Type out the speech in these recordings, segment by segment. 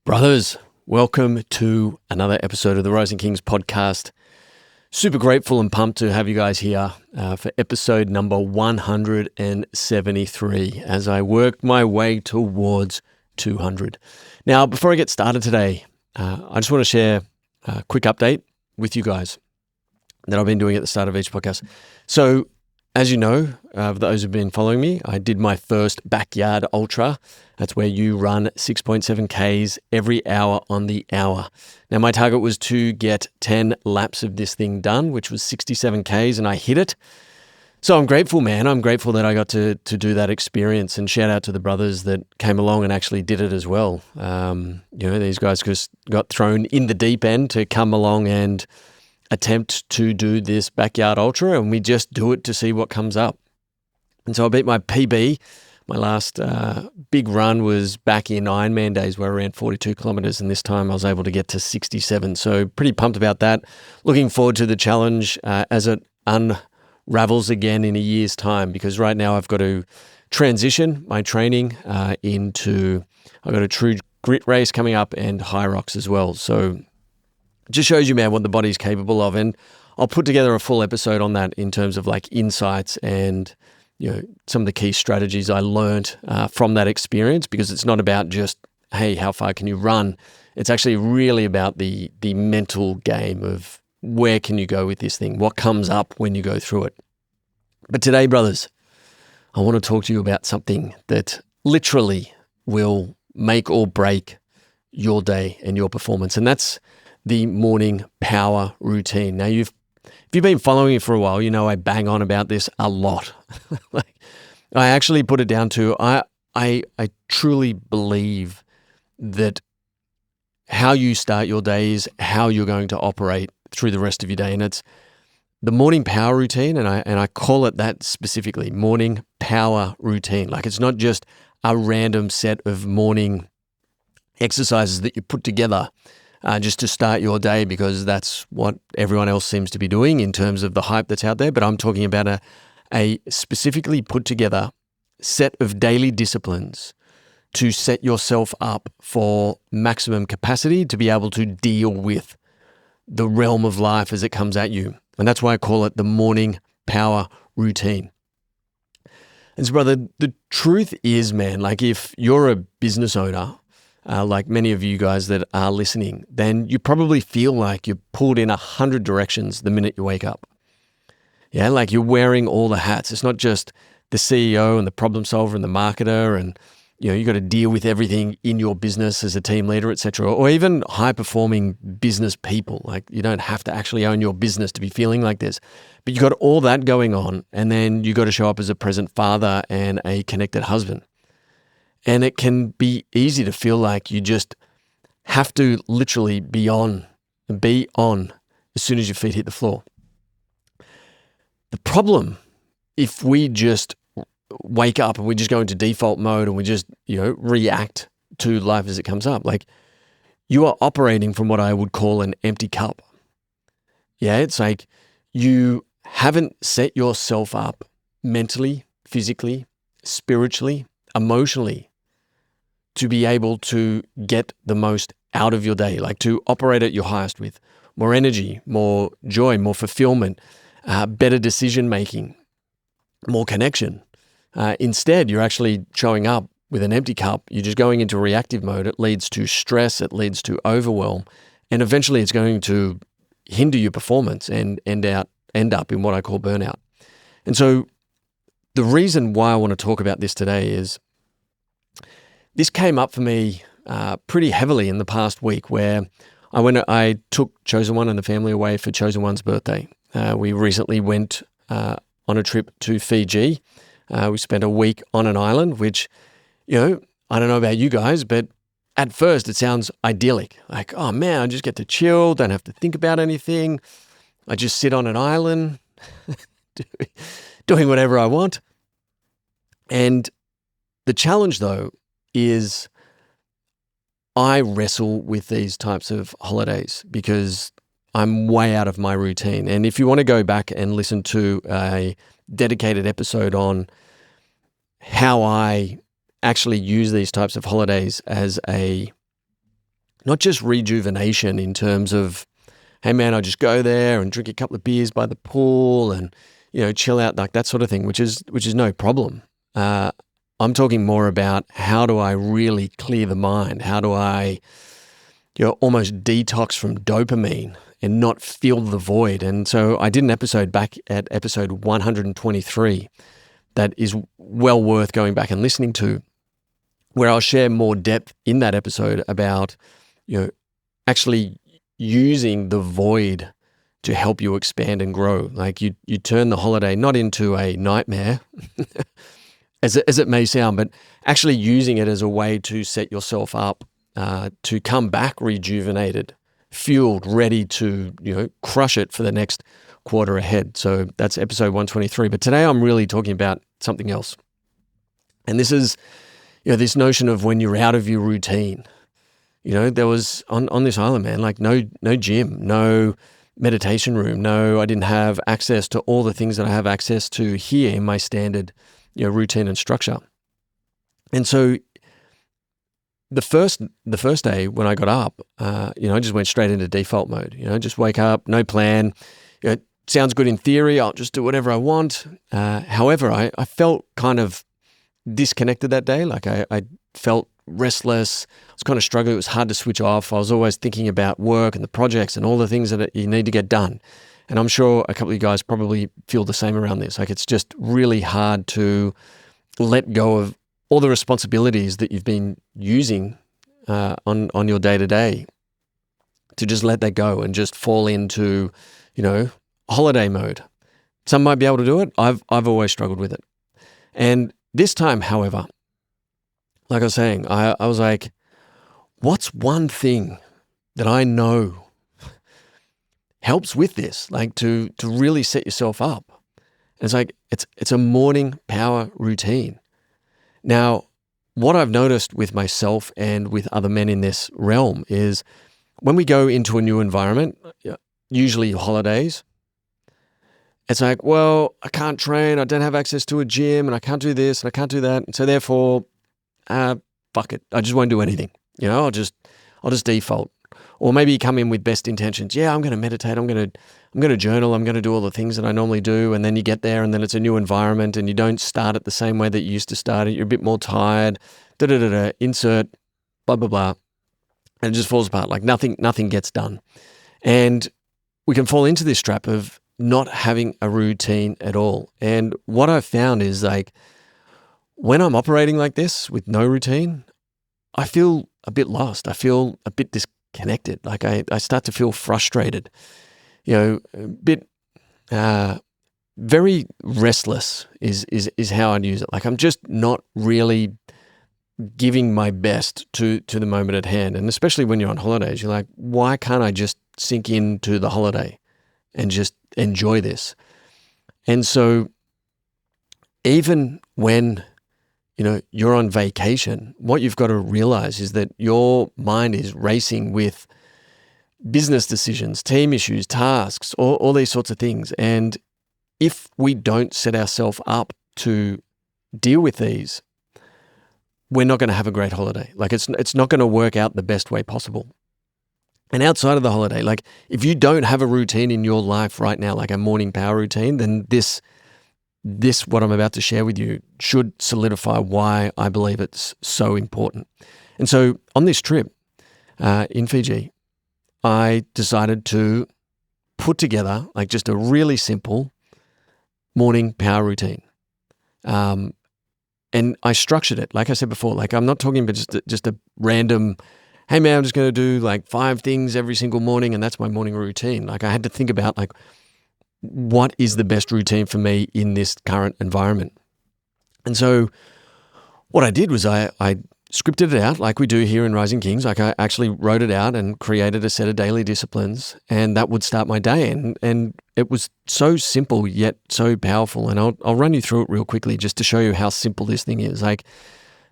Brothers, welcome to another episode of the Rising Kings podcast. Super grateful and pumped to have you guys here for episode number 173 as I work my way towards 200. Now, before I get started today, I just want to share a quick update with you guys that I've been doing at the start of each podcast. So, as you know, for those who've been following me, I did my first backyard ultra. That's where you run 6.7 Ks every hour on the hour. Now, my target was to get 10 laps of this thing done, which was 67 Ks, and I hit it. So I'm grateful, man. I'm grateful that I got to do that experience, and shout out to the brothers that came along and actually did it as well. These guys just got thrown in the deep end to come along and attempt to do this backyard ultra, and we just do it to see what comes up. And so I beat my PB. My last big run was back in Ironman days where I ran 42 kilometers, and this time I was able to get to 67. So pretty pumped about that. Looking forward to the challenge as it unravels again in a year's time, because right now I've got to transition my training into, I've got a true grit race coming up and high rocks as well. So just shows you, man, what the body's capable of. And I'll put together a full episode on that in terms of like insights and, some of the key strategies I learned from that experience, because it's not about just, hey, how far can you run? It's actually really about the mental game of where can you go with this thing? What comes up when you go through it? But today, brothers, I want to talk to you about something that literally will make or break your day and your performance. And that's the morning power routine. Now, if you've been following me for a while, you know I bang on about this a lot. Like, I actually put it down to I truly believe that how you start your day is how you're going to operate through the rest of your day, and it's the morning power routine, and I call it that specifically, morning power routine. Like, it's not just a random set of morning exercises that you put together just to start your day because that's what everyone else seems to be doing in terms of the hype that's out there. But I'm talking about a specifically put together set of daily disciplines to set yourself up for maximum capacity to be able to deal with the realm of life as it comes at you. And that's why I call it the morning power routine. And so, brother, the truth is, man, like if you're a business owner, like many of you guys that are listening, then you probably feel like you're pulled in 100 directions the minute you wake up. Yeah, like you're wearing all the hats. It's not just the CEO and the problem solver and the marketer, and you got to deal with everything in your business as a team leader, etc., or even high-performing business people. Like, you don't have to actually own your business to be feeling like this, but you got all that going on, and then you got to show up as a present father and a connected husband. And it can be easy to feel like you just have to literally be on as soon as your feet hit the floor. The problem, if we just wake up and we just go into default mode and we just, react to life as it comes up, like you are operating from what I would call an empty cup. Yeah, it's like you haven't set yourself up mentally, physically, spiritually, emotionally to be able to get the most out of your day, like to operate at your highest with more energy, more joy, more fulfillment, better decision-making, more connection. Instead, you're actually showing up with an empty cup. You're just going into reactive mode. It leads to stress. It leads to overwhelm. And eventually it's going to hinder your performance and end up in what I call burnout. And so the reason why I want to talk about this today is this came up for me pretty heavily in the past week, where I took Chosen One and the family away for Chosen One's birthday. We recently went on a trip to Fiji. We spent a week on an island, which, I don't know about you guys, but at first it sounds idyllic. Like, oh man, I just get to chill, don't have to think about anything. I just sit on an island doing whatever I want. And the challenge, though, is I wrestle with these types of holidays because I'm way out of my routine. And if you want to go back and listen to a dedicated episode on how I actually use these types of holidays as a not just rejuvenation in terms of, hey man, I just go there and drink a couple of beers by the pool and, chill out, like that sort of thing, which is no problem. I'm talking more about how do I really clear the mind? How do I, almost detox from dopamine and not fill the void? And so I did an episode back at episode 123 that is well worth going back and listening to, where I'll share more depth in that episode about, actually using the void to help you expand and grow. Like you turn the holiday not into a nightmare, as it may sound, but actually using it as a way to set yourself up to come back rejuvenated, fueled, ready to crush it for the next quarter ahead. So that's episode 123. But today I'm really talking about something else, and this is this notion of when you're out of your routine. There was on this island, man, like no gym, no meditation room, I didn't have access to all the things that I have access to here in my standard, routine and structure. And so the first day when I got up, I just went straight into default mode. Just wake up, no plan. It sounds good in theory. I'll just do whatever I want. However, I felt kind of disconnected that day. Like I felt restless. I was kind of struggling. It was hard to switch off. I was always thinking about work and the projects and all the things that you need to get done. And I'm sure a couple of you guys probably feel the same around this. Like it's just really hard to let go of all the responsibilities that you've been using on your day-to-day, to just let that go and just fall into, holiday mode. Some might be able to do it. I've always struggled with it. And this time, however, like I was saying, I was like, what's one thing that I know helps with this, like to really set yourself up? And it's like, it's a morning power routine. Now, what I've noticed with myself and with other men in this realm is when we go into a new environment, usually holidays, it's like, well, I can't train, I don't have access to a gym, and I can't do this, and I can't do that. And so therefore, fuck it, I just won't do anything. I'll just default. Or maybe you come in with best intentions. Yeah, I'm going to meditate, I'm going to journal, I'm going to do all the things that I normally do. And then you get there and then it's a new environment and you don't start it the same way that you used to start it. You're a bit more tired, insert, blah, blah, blah. And it just falls apart. Like nothing gets done. And we can fall into this trap of not having a routine at all. And what I've found is like, when I'm operating like this with no routine, I feel a bit lost. I feel a bit disconnected. Like I start to feel frustrated, a bit, very restless is how I'd use it. Like I'm just not really giving my best to the moment at hand. And especially when you're on holidays, you're like, why can't I just sink into the holiday and just enjoy this? And so even when, you're on vacation, what you've got to realize is that your mind is racing with business decisions, team issues, tasks, all these sorts of things. And if we don't set ourselves up to deal with these, we're not going to have a great holiday. Like it's not going to work out the best way possible. And outside of the holiday, like if you don't have a routine in your life right now, like a morning power routine, then this what I'm about to share with you should solidify why I believe it's so important. And so on this trip in Fiji, I decided to put together like just a really simple morning power routine. And I structured it, like I said before, like I'm not talking about just a random, hey man, I'm just going to do like 5 things every single morning and that's my morning routine. Like I had to think about like, what is the best routine for me in this current environment? And so what I did was I scripted it out like we do here in Rising Kings. Like I actually wrote it out and created a set of daily disciplines, and that would start my day. And it was so simple yet so powerful. And I'll run you through it real quickly just to show you how simple this thing is. Like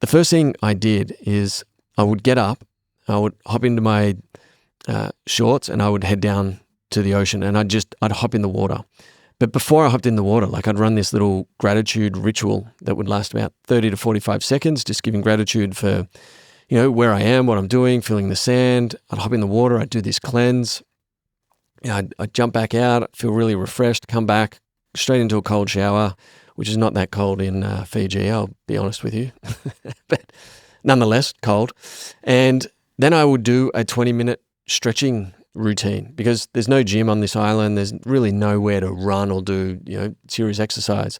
the first thing I did is I would get up, I would hop into my shorts and I would head down to the ocean and I'd hop in the water. But before I hopped in the water, like I'd run this little gratitude ritual that would last about 30 to 45 seconds, just giving gratitude for, where I am, what I'm doing, feeling the sand. I'd hop in the water. I'd do this cleanse. I'd jump back out, feel really refreshed, come back straight into a cold shower, which is not that cold in Fiji, I'll be honest with you, but nonetheless cold. And then I would do a 20-minute stretching routine because there's no gym on this island. There's really nowhere to run or do, serious exercise.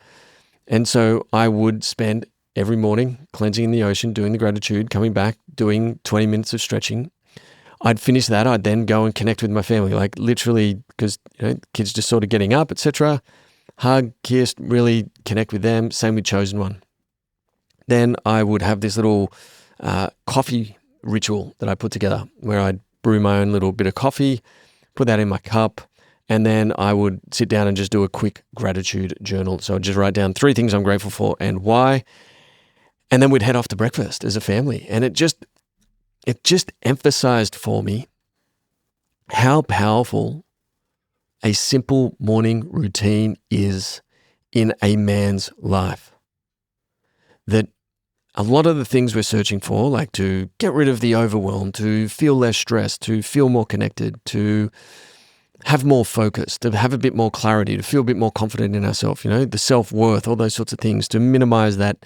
And so I would spend every morning cleansing in the ocean, doing the gratitude, coming back, doing 20 minutes of stretching. I'd finish that. I'd then go and connect with my family, like literally because, kids just sort of getting up, etc. Hug, kiss, really connect with them. Same with Chosen One. Then I would have this little coffee ritual that I put together where I'd brew my own little bit of coffee, put that in my cup, and then I would sit down and just do a quick gratitude journal. So I'd just write down 3 things I'm grateful for and why. And then we'd head off to breakfast as a family. And it just emphasized for me how powerful a simple morning routine is in a man's life. That a lot of the things we're searching for, like to get rid of the overwhelm, to feel less stressed, to feel more connected, to have more focus, to have a bit more clarity, to feel a bit more confident in ourselves, the self-worth, all those sorts of things, to minimize that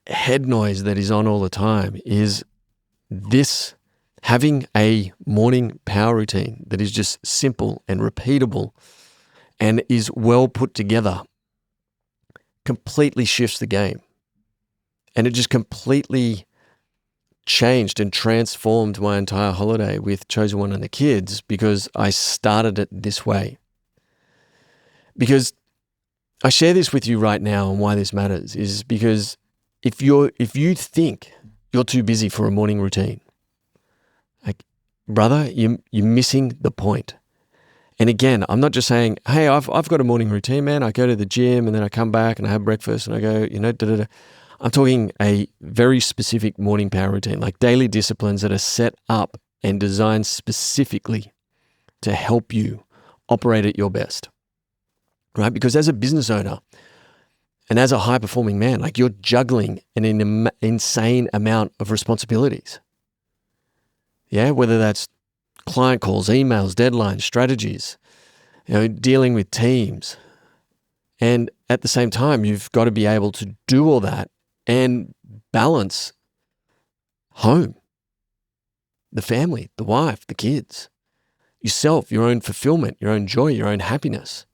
head noise that is on all the time, is this having a morning power routine that is just simple and repeatable and is well put together completely shifts the game. And it just completely changed and transformed my entire holiday with Chosen One and the kids because I started it this way. Because I share this with you right now, and why this matters is because if you think you're too busy for a morning routine, like, brother, you're missing the point. And again, I'm not just saying, hey, I've got a morning routine, man. I go to the gym and then I come back and I have breakfast and I go, da-da-da. I'm talking a very specific morning power routine, like daily disciplines that are set up and designed specifically to help you operate at your best, right? Because as a business owner and as a high-performing man, like, you're juggling an insane amount of responsibilities. Yeah, whether that's client calls, emails, deadlines, strategies, dealing with teams. And at the same time, you've got to be able to do all that and balance home, the family, the wife, the kids, yourself, your own fulfillment, your own joy, your own happiness.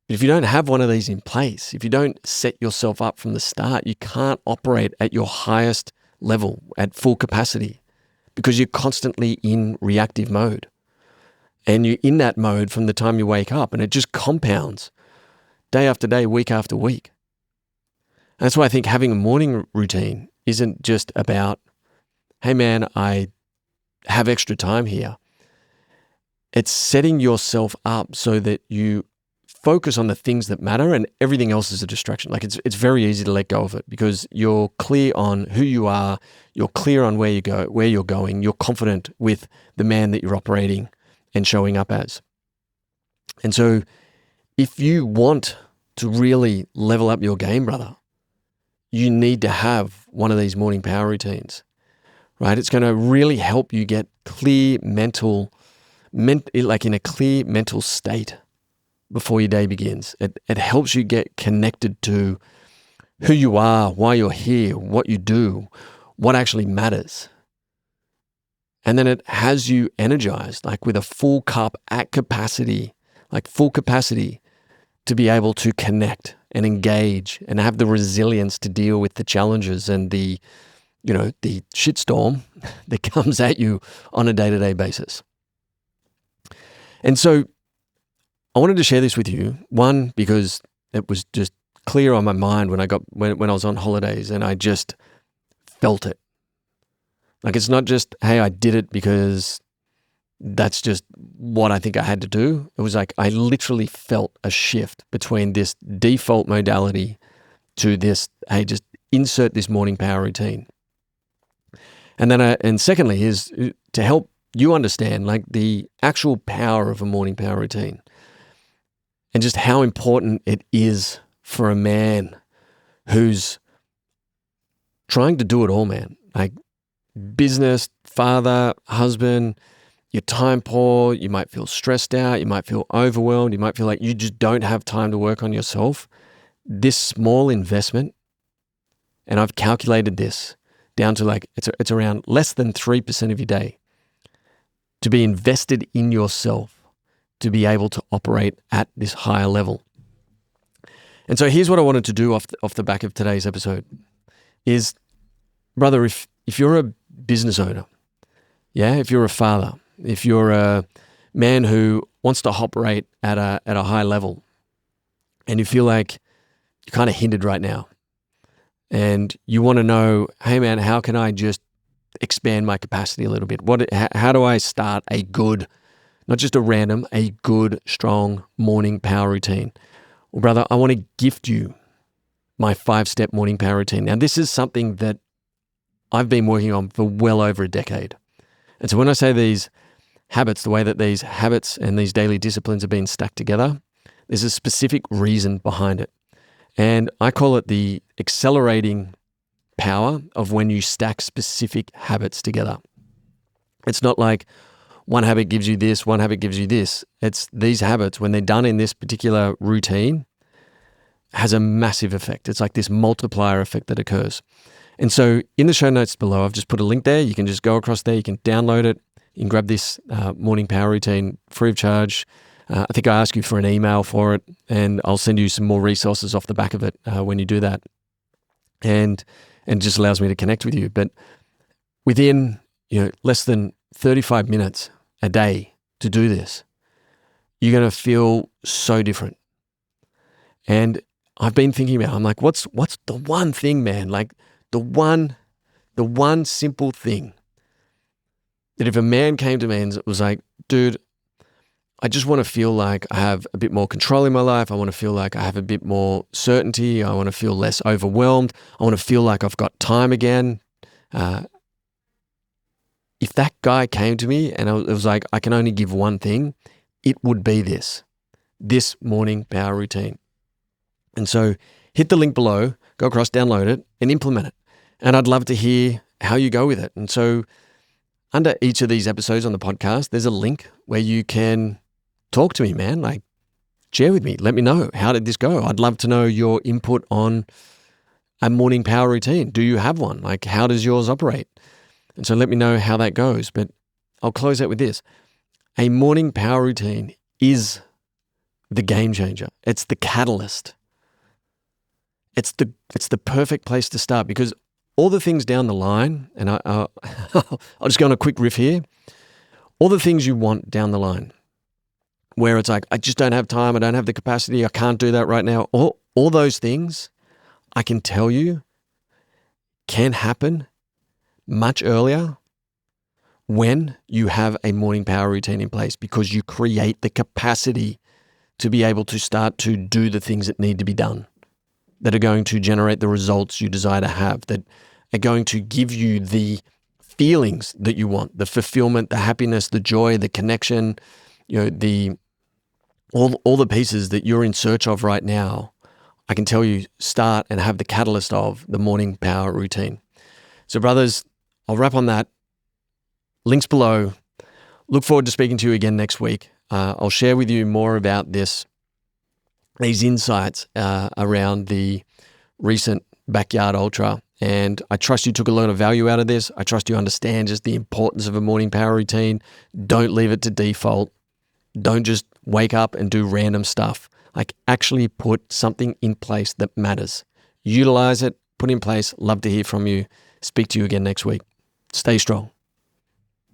But if you don't have one of these in place, if you don't set yourself up from the start, you can't operate at your highest level, at full capacity, because you're constantly in reactive mode. And you're in that mode from the time you wake up, and it just compounds day after day, week after week. And that's why I think having a morning routine isn't just about, hey man, I have extra time here. It's setting yourself up so that you focus on the things that matter and everything else is a distraction. Like, it's very easy to let go of it because you're clear on who you are, you're clear on where you're going, you're confident with the man that you're operating and showing up as. And so if you want to really level up your game, brother, you need to have one of these morning power routines, right? It's going to really help you get clear like in a clear mental state before your day begins. It helps you get connected to who you are, why you're here, what you do, what actually matters. And then it has you energized, like with a full cup at capacity, like full capacity to be able to connect and engage and have the resilience to deal with the challenges and the shitstorm that comes at you on a day-to-day basis. And so I wanted to share this with you, one, because it was just clear on my mind when I was on holidays and I just felt it. Like, it's not just, hey, I did it because that's just what I think I had to do. It was like I literally felt a shift between this default modality to this, hey, just insert this morning power routine. And then, and secondly is to help you understand like the actual power of a morning power routine and just how important it is for a man who's trying to do it all, man. Like business, father, husband, you're time poor, you might feel stressed out, you might feel overwhelmed, you might feel like you just don't have time to work on yourself. This small investment, and I've calculated this down to like, it's around less than 3% of your day to be invested in yourself to be able to operate at this higher level. And so here's what I wanted to do off the back of today's episode is, brother, if you're a business owner, yeah, if you're a father, if you're a man who wants to operate at a high level and you feel like you're kind of hindered right now and you want to know, hey man, how can I just expand my capacity a little bit? How do I start a good, not just a random, a good, strong morning power routine? Well, brother, I want to gift you my 5-step morning power routine. Now, this is something that I've been working on for well over a decade. And so when I say these habits, the way that these habits and these daily disciplines have been stacked together, there's a specific reason behind it. And I call it the accelerating power of when you stack specific habits together. It's not like one habit gives you this, one habit gives you this. It's these habits, when they're done in this particular routine, has a massive effect. It's like this multiplier effect that occurs. And so in the show notes below, I've just put a link there. You can just go across there. You can download it. You can grab this morning power routine free of charge. I think I ask you for an email for it, and I'll send you some more resources off the back of it when you do that. And it just allows me to connect with you. But within less than 35 minutes a day to do this, you're going to feel so different. And I've been thinking about, I'm like, what's the one thing, man? Like the one simple thing that if a man came to me and was like, dude, I just want to feel like I have a bit more control in my life. I want to feel like I have a bit more certainty. I want to feel less overwhelmed. I want to feel like I've got time again. If that guy came to me and it was like, I can only give one thing, it would be this morning power routine. And so hit the link below, go across, download it, and implement it. And I'd love to hear how you go with it. And so under each of these episodes on the podcast, there's a link where you can talk to me, man. Like, share with me. Let me know. How did this go? I'd love to know your input on a morning power routine. Do you have one? Like, how does yours operate? And so let me know how that goes. But I'll close out with this. A morning power routine is the game changer. It's the catalyst. It's the perfect place to start, because all the things down the line, and I'll just go on a quick riff here. All the things you want down the line, where it's like, I just don't have time, I don't have the capacity, I can't do that right now. All those things, I can tell you, can happen much earlier when you have a morning power routine in place, because you create the capacity to be able to start to do the things that need to be done, that are going to generate the results you desire to have, that are going to give you the feelings that you want, the fulfillment, the happiness, the joy, the connection, all the pieces that you're in search of right now. I can tell you, start and have the catalyst of the morning power routine. So brothers, I'll wrap on that. Links below. Look forward to speaking to you again next week. I'll share with you more about these insights around the recent Backyard Ultra. And I trust you took a lot of value out of this. I trust you understand just the importance of a morning power routine. Don't leave it to default. Don't just wake up and do random stuff. Like, actually put something in place that matters. Utilize it, put in place. Love to hear from you. Speak to you again next week. Stay strong.